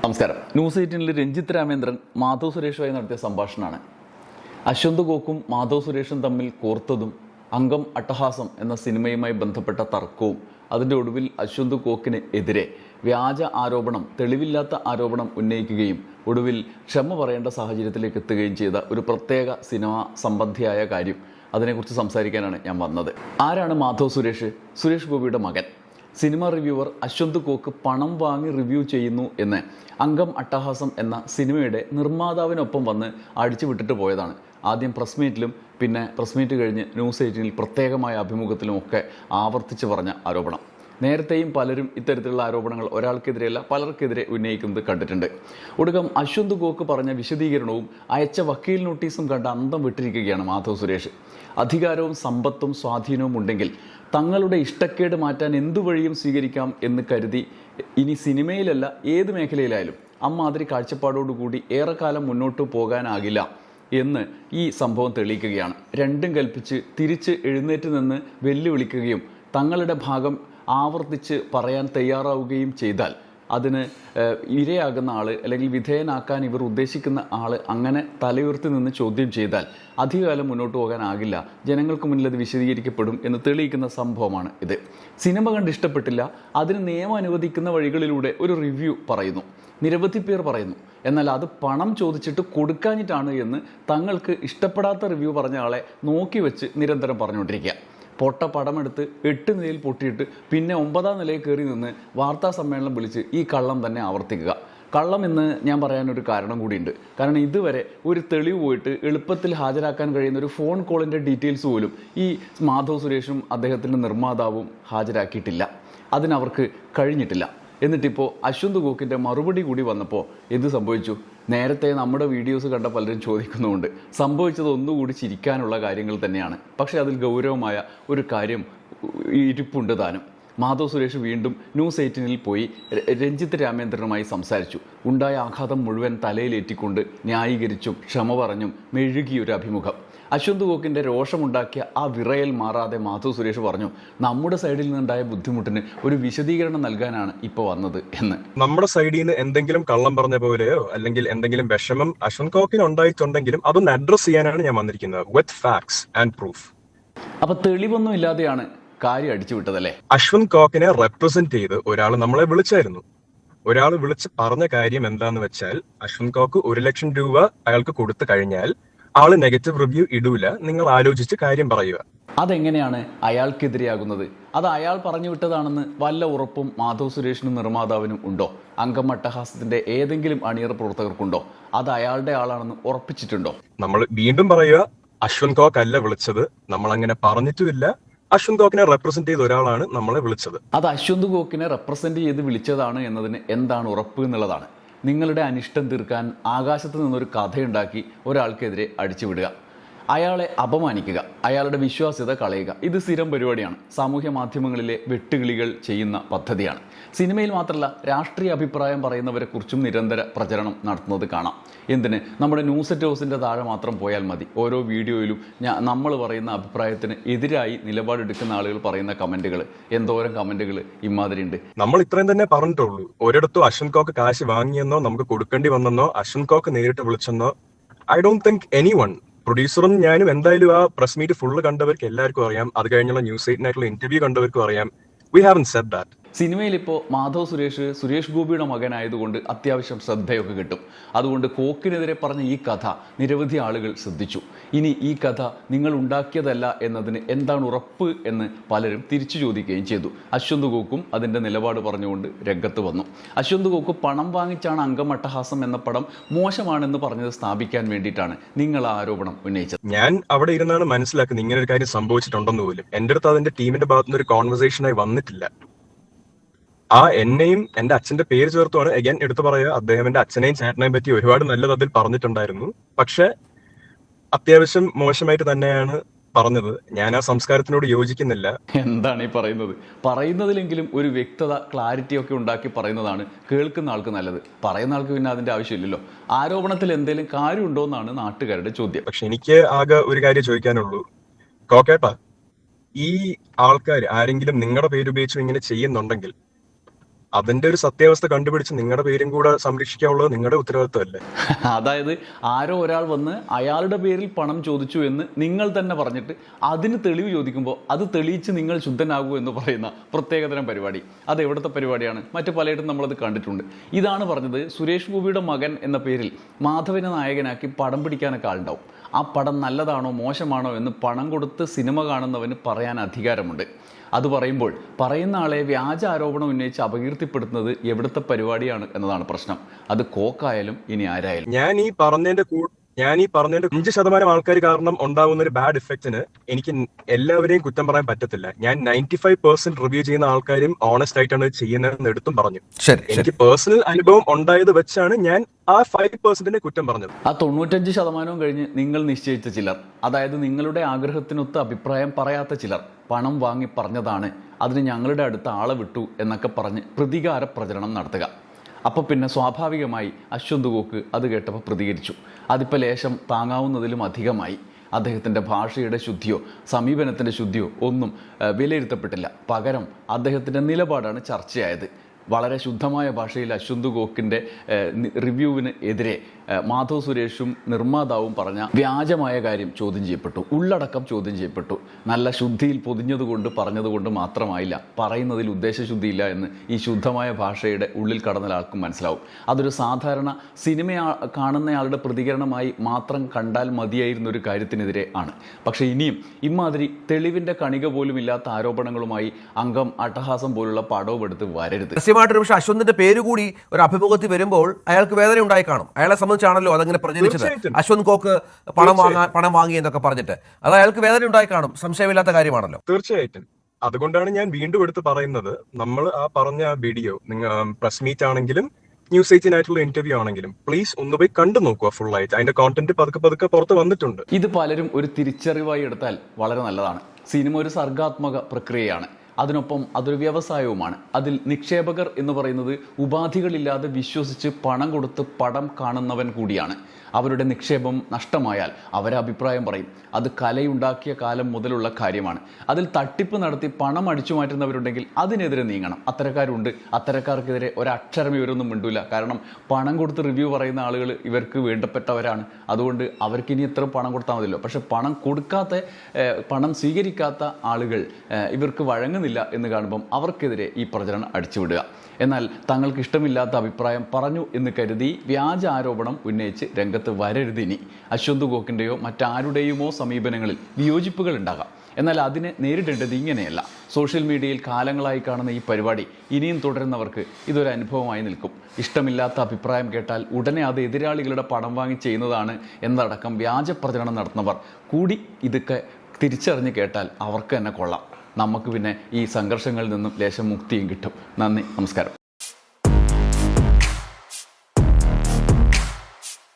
നമസ്കാരം. ന്യൂസ് 18-ൽ രഞ്ജിത്ത് രാമേന്ദ്രൻ മാധവ് സുരേഷുമായി നടത്തിയ സംഭാഷണമാണ്. അശ്വന്ത് ഗോക്കും മാധവ് സുരേഷും തമ്മിൽ കോർത്തതും അംഗം അട്ടഹാസം എന്ന സിനിമയുമായി ബന്ധപ്പെട്ട തർക്കവും അതിൻ്റെ ഒടുവിൽ അശ്വന്ത് ഗോക്കിന് എതിരെ വ്യാജ ആരോപണം, തെളിവില്ലാത്ത ആരോപണം ഉന്നയിക്കുകയും ഒടുവിൽ ക്ഷമ പറയേണ്ട സാഹചര്യത്തിലേക്ക് എത്തുകയും ചെയ്ത ഒരു പ്രത്യേക സിനിമ സംബന്ധിയായ കാര്യം, അതിനെക്കുറിച്ച് സംസാരിക്കാനാണ് ഞാൻ വന്നത്. ആരാണ് മാധവ് സുരേഷ്? സുരേഷ് ഗോപിയുടെ മകൻ. സിനിമ റിവ്യൂവർ അശ്വന്ത് ഗോക്ക് പണം വാങ്ങി റിവ്യൂ ചെയ്യുന്നു എന്ന് അംഗം അട്ടഹാസം എന്ന സിനിമയുടെ നിർമ്മാതാവിനൊപ്പം വന്ന് അടിച്ചു വിട്ടിട്ട് പോയതാണ്. ആദ്യം പ്രസ് മീറ്റിലും പിന്നെ പ്രസ് മീറ്റ് കഴിഞ്ഞ് ന്യൂസ് 18-ൽ പ്രത്യേകമായ അഭിമുഖത്തിലും ഒക്കെ ആവർത്തിച്ച് പറഞ്ഞ ആരോപണം. നേരത്തെയും പലരും ഇത്തരത്തിലുള്ള ആരോപണങ്ങൾ ഒരാൾക്കെതിരെയല്ല പലർക്കെതിരെ ഉന്നയിക്കുന്നത് കണ്ടിട്ടുണ്ട്. ഒടുക്കം അശ്വന്ത് ഗോക്ക് പറഞ്ഞ വിശദീകരണവും അയച്ച വക്കീൽ നോട്ടീസും കണ്ട് അന്തം വിട്ടിരിക്കുകയാണ് മാധവ് സുരേഷ്. അധികാരവും സമ്പത്തും സ്വാധീനവും ഉണ്ടെങ്കിൽ തങ്ങളുടെ ഇഷ്ടക്കേട് മാറ്റാൻ എന്തു വഴിയും സ്വീകരിക്കാം എന്ന് കരുതി ഇനി സിനിമയിലല്ല ഏത് മേഖലയിലായാലും അമ്മാതിരി കാഴ്ചപ്പാടോടുകൂടി ഏറെക്കാലം മുന്നോട്ട് പോകാനാകില്ല എന്ന് ഈ സംഭവം തെളിയിക്കുകയാണ്. രണ്ടും കൽപ്പിച്ച് തിരിച്ച് എഴുന്നേറ്റ് നിന്ന് വെല്ലുവിളിക്കുകയും തങ്ങളുടെ ഭാഗം ആവർത്തിച്ച് പറയാൻ തയ്യാറാവുകയും ചെയ്താൽ അതിന് ഇരയാകുന്ന ആൾ അല്ലെങ്കിൽ വിധേയനാക്കാൻ ഇവർ ഉദ്ദേശിക്കുന്ന ആൾ അങ്ങനെ തലയുയർത്തി നിന്ന് ചോദ്യം ചെയ്താൽ അധികകാലം മുന്നോട്ട് പോകാനാകില്ല, ജനങ്ങൾക്ക് മുന്നിൽ അത് വിശദീകരിക്കപ്പെടും എന്ന് തെളിയിക്കുന്ന സംഭവമാണ് ഇത്. സിനിമ കണ്ട് ഇഷ്ടപ്പെട്ടില്ല, അതിന് നിയമം അനുവദിക്കുന്ന വഴികളിലൂടെ ഒരു റിവ്യൂ പറയുന്നു, നിരവധി പേർ പറയുന്നു. എന്നാൽ അത് പണം ചോദിച്ചിട്ട് കൊടുക്കാഞ്ഞിട്ടാണ് എന്ന് തങ്ങൾക്ക് ഇഷ്ടപ്പെടാത്ത റിവ്യൂ പറഞ്ഞ ആളെ നോക്കി വെച്ച് നിരന്തരം പറഞ്ഞുകൊണ്ടിരിക്കുക. പൊട്ട പടമെടുത്ത് 8 നിലയിൽ പൊട്ടിയിട്ട് പിന്നെ 9-ാം നിലയിൽ കയറി നിന്ന് വാർത്താ സമ്മേളനം വിളിച്ച് ഈ കള്ളം തന്നെ ആവർത്തിക്കുക. കള്ളം എന്ന് ഞാൻ പറയാനൊരു കാരണം കൂടിയുണ്ട്. കാരണം ഇതുവരെ ഒരു തെളിവ് പോയിട്ട് എളുപ്പത്തിൽ ഹാജരാക്കാൻ കഴിയുന്ന ഒരു ഫോൺ കോളിൻ്റെ ഡീറ്റെയിൽസ് പോലും ഈ മാധവ് സുരേഷും അദ്ദേഹത്തിൻ്റെ നിർമ്മാതാവും ഹാജരാക്കിയിട്ടില്ല. അതിനവർക്ക് കഴിഞ്ഞിട്ടില്ല. എന്നിട്ടിപ്പോൾ അശ്വന്ത് ഗോക്കിൻ്റെ മറുപടി കൂടി വന്നപ്പോൾ എന്ത് സംഭവിച്ചു? നേരത്തെ നമ്മുടെ വീഡിയോസ് കണ്ട പലരും ചോദിക്കുന്നുമുണ്ട്. സംഭവിച്ചത് ഒന്നുകൂടി ചിരിക്കാനുള്ള കാര്യങ്ങൾ തന്നെയാണ്. പക്ഷേ അതിൽ ഗൗരവമായ ഒരു കാര്യം ഇരിപ്പുണ്ട് താനും. മാധവ് സുരേഷ് വീണ്ടും ന്യൂസ് 18-ൽ പോയി രഞ്ജിത്ത് രാമേന്ദ്രനുമായി സംസാരിച്ചു. ഉണ്ടായ ആഘാതം മുഴുവൻ തലയിലേറ്റിക്കൊണ്ട് ന്യായീകരിച്ചും ക്ഷമ പറഞ്ഞും മെഴുകിയൊരു അഭിമുഖം. അശ്വന്ത് ഗോക്കിൻ്റെ രോഷമുണ്ടാക്കിയ ആ വിറയൽ മാറാതെ മാധവ് സുരേഷ് പറഞ്ഞു, നമ്മുടെ സൈഡിൽ നിന്നുണ്ടായ ബുദ്ധിമുട്ടിന് ഒരു വിശദീകരണം നൽകാനാണ് ഇപ്പോൾ വന്നത് എന്ന്. നമ്മുടെ സൈഡിൽ നിന്ന് എന്തെങ്കിലും കള്ളം പറഞ്ഞ പോലെയോ അല്ലെങ്കിൽ എന്തെങ്കിലും വിഷമം അശ്വന്ത് ഗോക്കിന് ഉണ്ടായിട്ടുണ്ടെങ്കിലും അതൊന്ന് അഡ്രസ് ചെയ്യാനാണ് ഞാൻ വന്നിരിക്കുന്നത്, വിത്ത് ഫാക്ട്സ് ആൻഡ് പ്രൂഫ്. അപ്പൊ തെളിവൊന്നും ഇല്ലാതെയാണ് കാര്യം അടിച്ചു വിട്ടതല്ലേ? അശ്വന്ത് ഗോക്കിനെ റെപ്രസെന്റ് ചെയ്ത് ഒരാൾ നമ്മളെ വിളിച്ചായിരുന്നു. ഒരാൾ വിളിച്ച് പറഞ്ഞ കാര്യം എന്താന്ന് വെച്ചാൽ, അശ്വന്ത് ഗോക്ക് 1 ലക്ഷം രൂപ അയാൾക്ക് കൊടുത്തു കഴിഞ്ഞാൽ ആള് നെഗറ്റീവ് റിവ്യൂ ഇടൂല, നിങ്ങൾ ആലോചിച്ച് കാര്യം പറയുക. അതെങ്ങനെയാണ് അയാൾക്കെതിരെയാകുന്നത്? അത് അയാൾ പറഞ്ഞു വിട്ടതാണെന്ന് വല്ല ഉറപ്പും മാധവ് സുരേഷിനും നിർമ്മാതാവിനും ഉണ്ടോ? അംഗം അട്ടഹാസത്തിന്റെ ഏതെങ്കിലും അണിയറ പ്രവർത്തകർക്കുണ്ടോ? അത് അയാളുടെ ആളാണെന്ന് ഉറപ്പിച്ചിട്ടുണ്ടോ? നമ്മൾ വീണ്ടും പറയുക, അശ്വന്ത് ഗോക്ക് അല്ല വിളിച്ചത്, നമ്മൾ അങ്ങനെ പറഞ്ഞിട്ടുമില്ല. അശ്വന്ത് ഗോക്കിനെ റെപ്രസെന്റ് ചെയ്ത ഒരാളാണ് നമ്മളെ വിളിച്ചത്. അത് അശ്വന്ത് ഗോക്കിനെ റെപ്രസെന്റ് ചെയ്ത് വിളിച്ചതാണ് എന്നതിന് എന്താണ് ഉറപ്പ് എന്നുള്ളതാണ്. നിങ്ങളുടെ അനിഷ്ടം തീർക്കാൻ ആകാശത്ത് നിന്നൊരു കഥയുണ്ടാക്കി ഒരാൾക്കെതിരെ അടിച്ചുവിടുക, അയാളെ അപമാനിക്കുക, അയാളുടെ വിശ്വാസ്യത കളയുക. ഇത് സ്ഥിരം പരിപാടിയാണ്. സാമൂഹ്യ മാധ്യമങ്ങളിലെ വെട്ടുകിളികൾ ചെയ്യുന്ന പദ്ധതിയാണ്. സിനിമയിൽ മാത്രമല്ല, രാഷ്ട്രീയ അഭിപ്രായം പറയുന്നവരെ കുറിച്ചും നിരന്തര പ്രചരണം നടത്തുന്നത് കാണാം. എന്തിന്? നമ്മുടെ ന്യൂസ് ഹൗസിൻ്റെ താഴെ മാത്രം പോയാൽ മതി. ഓരോ വീഡിയോയിലും നമ്മൾ പറയുന്ന അഭിപ്രായത്തിന് എതിരായി നിലപാടെടുക്കുന്ന ആളുകൾ പറയുന്ന കമന്റുകൾ, എന്തോരം കമന്റുകൾ ഇമാതിരി ഉണ്ട്. നമ്മൾ ഇത്രയും തന്നെ പറഞ്ഞിട്ടുള്ളൂ. ഒരിടത്തും അശ്വന്ത് ഗോക്ക് കാശ് വാങ്ങിയെന്നോ നമുക്ക് കൊടുക്കേണ്ടി വന്നെന്നോ അശ്വന്ത് ഗോക്ക് നേരിട്ട് വിളിച്ചെന്നോ ഐ ഡോണ്ട് തിങ്ക് എനിവൺ. പ്രൊഡ്യൂസറും ഞാനും എന്തായാലും ആ പ്രസ് മീറ്റ് ഫുള്ള് കണ്ടവർക്ക് എല്ലാവർക്കും അറിയാം. അത് കഴിഞ്ഞുള്ള ന്യൂസ് 18-ആയിട്ടുള്ള ഇന്റർവ്യൂ കണ്ടവർക്കും അറിയാം. We haven't said that. സിനിമയിലിപ്പോൾ മാധവ് സുരേഷ് ഗോപിയുടെ മകനായതുകൊണ്ട് അത്യാവശ്യം ശ്രദ്ധയൊക്കെ കിട്ടും. അതുകൊണ്ട് കോക്കിനെതിരെ പറഞ്ഞ ഈ കഥ നിരവധി ആളുകൾ ശ്രദ്ധിച്ചു. ഇനി ഈ കഥ നിങ്ങൾ ഉണ്ടാക്കിയതല്ല എന്നതിന് എന്താണ് ഉറപ്പ് എന്ന് പലരും തിരിച്ചു ചോദിക്കുകയും ചെയ്തു. അശ്വന്ത് ഗോക്കും അതിൻ്റെ നിലപാട് പറഞ്ഞുകൊണ്ട് രംഗത്ത് വന്നു. അശ്വന്ത് ഗോക്ക് പണം വാങ്ങിച്ചാണ് അംഗം അട്ടഹാസം എന്ന പടം മോശമാണെന്ന് പറഞ്ഞത് സ്ഥാപിക്കാൻ വേണ്ടിയിട്ടാണ് നിങ്ങൾ ആ ആരോപണം ഉന്നയിച്ചത്. ഞാൻ അവിടെ ഇരുന്നാണ് മനസ്സിലാക്കുന്നത് ഇങ്ങനെ ഒരു കാര്യം സംഭവിച്ചിട്ടുണ്ടെന്ന് പോലും. എൻ്റെ അടുത്ത് അതിന്റെ ടീമിന്റെ ഭാഗത്തുനിന്ന് ഒരു കോൺവെർസേഷനായി വന്നിട്ടില്ല. എന്നെയും എന്റെ അച്ഛന്റെ പേര് ചേർത്തുമാണ് അഗൈൻ എടുത്തു പറയുക. അദ്ദേഹം എന്റെ അച്ഛനെയും ചേട്ടനെയും പറ്റി ഒരുപാട് നല്ലത് അതിൽ പറഞ്ഞിട്ടുണ്ടായിരുന്നു. പക്ഷെ അത്യാവശ്യം മോശമായിട്ട് തന്നെയാണ് പറഞ്ഞത്. ഞാൻ ആ സംസ്കാരത്തിനോട് യോജിക്കുന്നില്ല. എന്താണ് ഈ പറയുന്നതിലെങ്കിലും ഒരു വ്യക്തത, ക്ലാരിറ്റി ഒക്കെ ഉണ്ടാക്കി പറയുന്നതാണ് കേൾക്കുന്ന ആൾക്ക് നല്ലത്. പറയുന്ന ആൾക്ക് പിന്നെ അതിന്റെ ആവശ്യമില്ലല്ലോ. ആരോപണത്തിൽ എന്തെങ്കിലും കാര്യമുണ്ടോ എന്നാണ് നാട്ടുകാരുടെ ചോദ്യം. പക്ഷെ എനിക്ക് ആകെ ഒരു കാര്യം ചോദിക്കാനുള്ളൂ, കോക്കേട്ടാ, ഈ ആൾക്കാർ ആരെങ്കിലും നിങ്ങളുടെ പേരുപയോഗിച്ച് ഇങ്ങനെ ചെയ്യുന്നുണ്ടെങ്കിൽ അതിന്റെ ഒരു സത്യാവസ്ഥ കണ്ടുപിടിച്ച് നിങ്ങളുടെ പേരും കൂടെ സംരക്ഷിക്കാനുള്ളത് നിങ്ങളുടെ ഉത്തരവാദിത്വമല്ലേ? അതായത് ആരോ ഒരാൾ വന്ന് അയാളുടെ പേരിൽ പണം ചോദിച്ചു എന്ന് നിങ്ങൾ തന്നെ പറഞ്ഞിട്ട് അതിന് തെളിവ് ചോദിക്കുമ്പോൾ അത് തെളിയിച്ച് നിങ്ങൾ ശുദ്ധനാകൂ എന്ന് പറയുന്ന പ്രത്യേകതരം പരിപാടി. അത് എവിടുത്തെ പരിപാടിയാണ്? മറ്റു പലയിടത്തും നമ്മളത് കണ്ടിട്ടുണ്ട്. ഇതാണ് പറഞ്ഞത്, സുരേഷ് ഗോപിയുടെ മകൻ എന്ന പേരിൽ മാധവനെ നായകനാക്കി പടം പിടിക്കാനൊക്കെ ആളുണ്ടാവും. ആ പടം നല്ലതാണോ മോശമാണോ എന്ന് പണം കൊടുത്ത് സിനിമ കാണുന്നവന് പറയാൻ അധികാരമുണ്ട്. അത് പറയുമ്പോൾ പറയുന്ന ആളെ വ്യാജ ആരോപണം ഉന്നയിച്ച് അപകീർത്തിപ്പെടുത്തുന്നത് എവിടുത്തെ പരിപാടിയാണ് എന്നതാണ് പ്രശ്നം. അത് കോക്കായാലും ഇനി ആരായാലും. ഞാൻ ഈ പറഞ്ഞതിന്റെ 5% ആൾക്കാർ കാരണം ഉണ്ടാകുന്ന ഒരു ബാഡ് ഇഫക്റ്റിന് എനിക്ക് എല്ലാവരെയും കുറ്റം പറയാൻ പറ്റത്തില്ല. ഞാൻ 95% റിവ്യൂ ചെയ്യുന്ന ആൾക്കാരും ഓണസ്റ്റ് ആയിട്ടാണ് ചെയ്യുന്നതെന്ന് എടുത്തും പറഞ്ഞു. എനിക്ക് പേഴ്സണൽ അനുഭവം ഉണ്ടായത് വെച്ചാണ് ഞാൻ ആ 5%നെ കുറ്റം പറഞ്ഞത്. ആ 95% കഴിഞ്ഞ് നിങ്ങൾ നിശ്ചയിച്ച ചിലർ, അതായത് നിങ്ങളുടെ ആഗ്രഹത്തിനൊത്ത് അഭിപ്രായം പറയാത്ത ചിലർ പണം വാങ്ങി പറഞ്ഞതാണ്, അതിന് ഞങ്ങളുടെ അടുത്ത് ആളെ വിട്ടു എന്നൊക്കെ പറഞ്ഞ് പ്രതികാര പ്രചരണം നടത്തുക. അപ്പോൾ പിന്നെ സ്വാഭാവികമായി അശ്വന്ത് ഗോക്ക് അത് കേട്ടപ്പോൾ പ്രതികരിച്ചു. അതിപ്പോൾ ലേശം താങ്ങാവുന്നതിലും അധികമായി. അദ്ദേഹത്തിൻ്റെ ഭാഷയുടെ ശുദ്ധിയോ സമീപനത്തിൻ്റെ ശുദ്ധിയോ ഒന്നും വിലയിരുത്തപ്പെട്ടില്ല. പകരം അദ്ദേഹത്തിൻ്റെ നിലപാടാണ് ചർച്ചയായത്. വളരെ ശുദ്ധമായ ഭാഷയിൽ അശ്വന്ത് ഗോക്കിൻ്റെ റിവ്യൂവിന് എതിരെ മാധവ് സുരേഷും നിർമ്മാതാവും പറഞ്ഞ വ്യാജമായ കാര്യം ചോദ്യം ചെയ്യപ്പെട്ടു. ഉള്ളടക്കം ചോദ്യം ചെയ്യപ്പെട്ടു. നല്ല ശുദ്ധിയിൽ പൊതിഞ്ഞതുകൊണ്ട് പറഞ്ഞതുകൊണ്ട് മാത്രമായില്ല, പറയുന്നതിൽ ഉദ്ദേശശുദ്ധിയില്ല എന്ന് ഈ ശുദ്ധമായ ഭാഷയുടെ ഉള്ളിൽ കടന്ന ആൾക്കും മനസ്സിലാവും. അതൊരു സാധാരണ സിനിമ കാണുന്നയാളുടെ പ്രതികരണമായി മാത്രം കണ്ടാൽ മതിയായിരുന്ന ഒരു കാര്യത്തിനെതിരെ ആണ്. പക്ഷേ ഇനിയും ഇമാതിരി തെളിവിൻ്റെ കണിക പോലും ഇല്ലാത്ത ആരോപണങ്ങളുമായി അംഗം അട്ടഹാസം പോലുള്ള പടവും എടുത്ത് വരരുത്. പക്ഷേ അശ്വന്തിന്റെ പേര് കൂടി ഒരു അഭിമുഖത്തിൽ വരുമ്പോൾ അയാൾക്ക് വേദന ഉണ്ടായി കാണും. അയാളെ സംബന്ധിച്ചാണല്ലോ അതങ്ങനെ പ്രചരിച്ചത്. അശ്വന്ത് കോക്ക് പണം വാങ്ങി എന്നൊക്കെ പറഞ്ഞിട്ട് അത് അയാൾക്ക് വേദന ഉണ്ടായി കാണും. സംശയമില്ലാത്ത കാര്യമാണല്ലോ. തീർച്ചയായിട്ടും. അതുകൊണ്ടാണ് ഞാൻ വീണ്ടും എടുത്ത് പറയുന്നത്, നമ്മൾ ആ പറഞ്ഞ വീഡിയോ പ്രസ് മീറ്റ് ആണെങ്കിലും ന്യൂസ് 18 ഇന്റർവ്യൂ ആണെങ്കിലും പ്ലീസ് ഒന്ന് പോയി കണ്ടു നോക്കുക ഫുൾ ആയിട്ട്. അതിന്റെ കോണ്ടന്റ് പതുക്കെ പുറത്ത് വന്നിട്ടുണ്ട്. ഇത് പലരും ഒരു തിരിച്ചറിവായി എടുത്താൽ വളരെ നല്ലതാണ്. സിനിമ ഒരു സർഗാത്മക പ്രക്രിയയാണ്. അതിനൊപ്പം അതൊരു വ്യവസായവുമാണ്. അതിൽ നിക്ഷേപകർ എന്ന് പറയുന്നത് ഉപാധികളില്ലാതെ വിശ്വസിച്ച് പണം കൊടുത്ത് പടം കാണുന്നവൻ കൂടിയാണ്. അവരുടെ നിക്ഷേപം നഷ്ടമായാൽ അവരെ അഭിപ്രായം പറയും. അത് കലയുണ്ടാക്കിയ കാലം മുതലുള്ള കാര്യമാണ്. അതിൽ തട്ടിപ്പ് നടത്തി പണം അടിച്ചു മാറ്റുന്നവരുണ്ടെങ്കിൽ അതിനെതിരെ നീങ്ങണം. അത്തരക്കാരുണ്ട്. അത്തരക്കാർക്കെതിരെ ഒരക്ഷരം ഇവരൊന്നും മിണ്ടൂല. കാരണം പണം കൊടുത്ത് റിവ്യൂ പറയുന്ന ആളുകൾ ഇവർക്ക് വേണ്ടപ്പെട്ടവരാണ്. അതുകൊണ്ട് അവർക്കിനി എത്ര പണം കൊടുത്താൽ മതിയല്ലോ. പക്ഷെ പണം സ്വീകരിക്കാത്ത ആളുകൾ ഇവർക്ക് വഴങ്ങുന്നില്ല എന്ന് കാണുമ്പം അവർക്കെതിരെ ഈ പ്രചരണം അടിച്ചുവിടുക. എന്നാൽ തങ്ങൾക്ക് ഇഷ്ടമില്ലാത്ത അഭിപ്രായം പറഞ്ഞു എന്ന് കരുതി വ്യാജ ആരോപണം ഉന്നയിച്ച് രംഗത്ത് വരരുതിനി. അശ്വന്ത് ഗോക്കിൻ്റെയോ മറ്റാരുടെയുമോ സമീപനങ്ങളിൽ വിയോജിപ്പുകൾ ഉണ്ടാകാം. എന്നാൽ അതിനെ നേരിടേണ്ടത് ഇങ്ങനെയല്ല. സോഷ്യൽ മീഡിയയിൽ കാലങ്ങളായി കാണുന്ന ഈ പരിപാടി ഇനിയും തുടരുന്നവർക്ക് ഇതൊരു അനുഭവമായി നിൽക്കും. ഇഷ്ടമില്ലാത്ത അഭിപ്രായം കേട്ടാൽ ഉടനെ അത് എതിരാളികളുടെ പണം വാങ്ങി ചെയ്യുന്നതാണ് എന്നതടക്കം വ്യാജ പ്രചരണം നടത്തുന്നവർ കൂടി ഇതൊക്കെ തിരിച്ചറിഞ്ഞ് കേട്ടാൽ അവർക്ക് തന്നെ കൊള്ളാം. നമുക്ക് പിന്നെ ഈ സംഘർഷങ്ങളിൽ നിന്നും ലേശം മുക്തിയും കിട്ടും. നന്ദി, നമസ്കാരം.